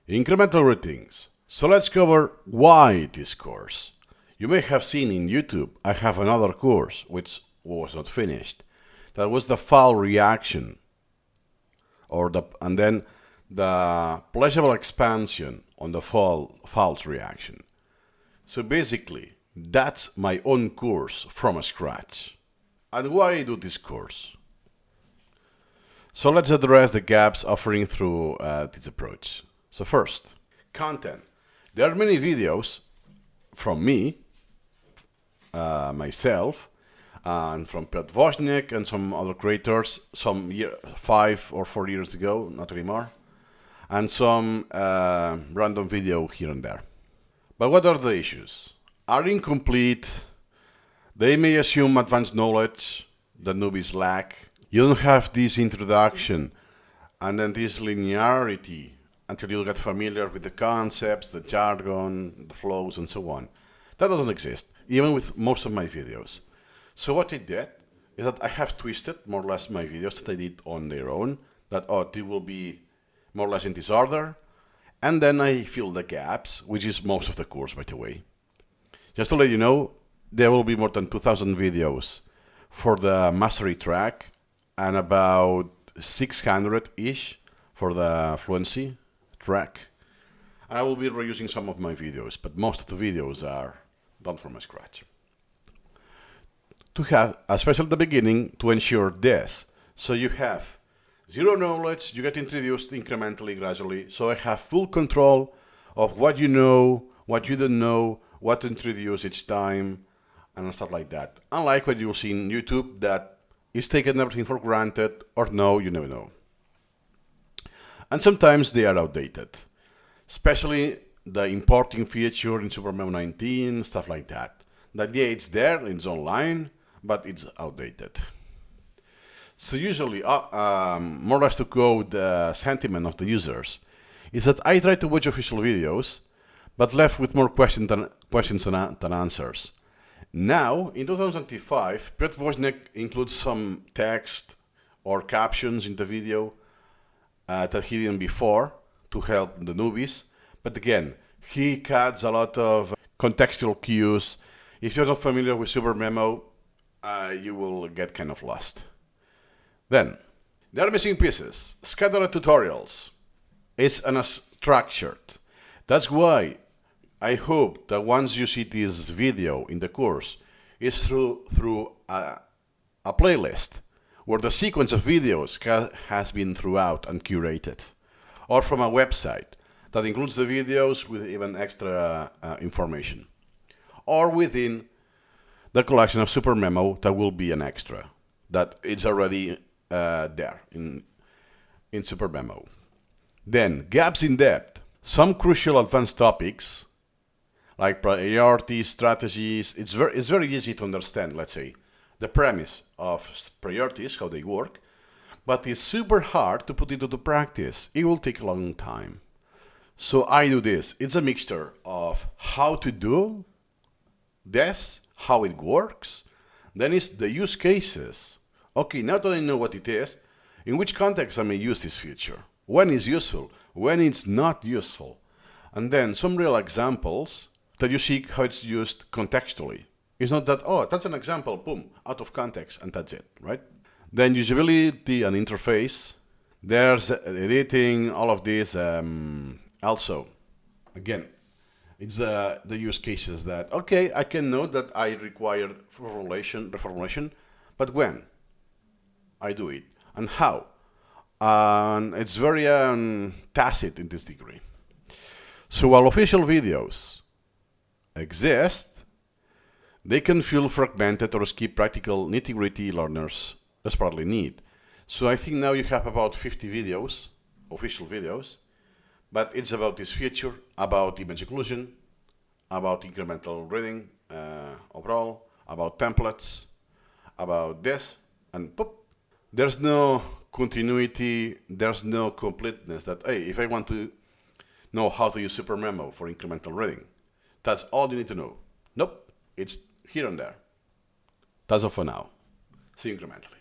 Incremental routines. So let's cover why this course. You may have seen in YouTube, I have another course which was not finished. That was the foul reaction, and then the pleasurable expansion on the false reaction. So basically, that's my own course from scratch. And why I do this course? So let's address the gaps offering through this approach. So first, content. There are many videos from me, myself, and from Piotr Wozniak and some other creators, 5 or 4 years ago, not anymore, and some random video here and there. But what are the issues? Are incomplete. They may assume advanced knowledge that newbies lack. You don't have this introduction and then this linearity until you get familiar with the concepts, the jargon, the flows, and so on. That doesn't exist, even with most of my videos. So what I did is that I have twisted more or less my videos that I did on their own, that they will be more or less in this order, and then I fill the gaps, which is most of the course, by the way. Just to let you know, there will be more than 2,000 videos for the mastery track and about 600-ish for the fluency track. And I will be reusing some of my videos, but most of the videos are done from scratch. To have, especially at the beginning, to ensure this. So you have zero knowledge, you get introduced incrementally, gradually. So I have full control of what you know, what you don't know, what to introduce each time, and stuff like that. Unlike what you'll see in YouTube, that is taking everything for granted, or no, you never know. And sometimes they are outdated, especially the importing feature in SuperMemo 19, stuff like that. That yeah, it's there, it's online, but it's outdated. So usually, more or less to quote the sentiment of the users, is that I try to watch official videos, but left with more questions than answers. Now, in 2005, Piotr Wozniak includes some text or captions in the video that he didn't before to help the newbies. But again, he cuts a lot of contextual cues. If you're not familiar with SuperMemo, you will get kind of lost. Then, there are missing pieces. Scattered tutorials. It's unstructured. That's why I hope that once you see this video in the course, it's through a playlist where the sequence of videos has been throughout and curated, or from a website that includes the videos with even extra information, or within the collection of SuperMemo that will be an extra, that it's already there in SuperMemo. Then, gaps in depth. Some crucial advanced topics, like priorities, strategies, it's very easy to understand, let's say, the premise of priorities, how they work, but it's super hard to put it into practice. It will take a long time. So I do this. It's a mixture of how to do this, how it works, then it's the use cases. Okay, now that I know what it is, in which context I may use this feature, when it's useful, when it's not useful, and then some real examples that you see how it's used contextually. It's not that, oh, that's an example, boom, out of context, and that's it, right? Then usability and interface. There's editing, all of this. Also, again, it's the use cases that, okay, I can know that I require reformulation, but when I do it, and how. And it's very tacit in this degree. So while official videos exist, they can feel fragmented or skip practical nitty-gritty learners desperately need. So I think now you have about 50 videos, official videos, but it's about this feature, about image inclusion, about incremental reading overall, about templates, about this, and pop. There's no continuity, there's no completeness that, hey, if I want to know how to use SuperMemo for incremental reading, that's all you need to know. Nope, it's here and there. That's all for now. See you incrementally.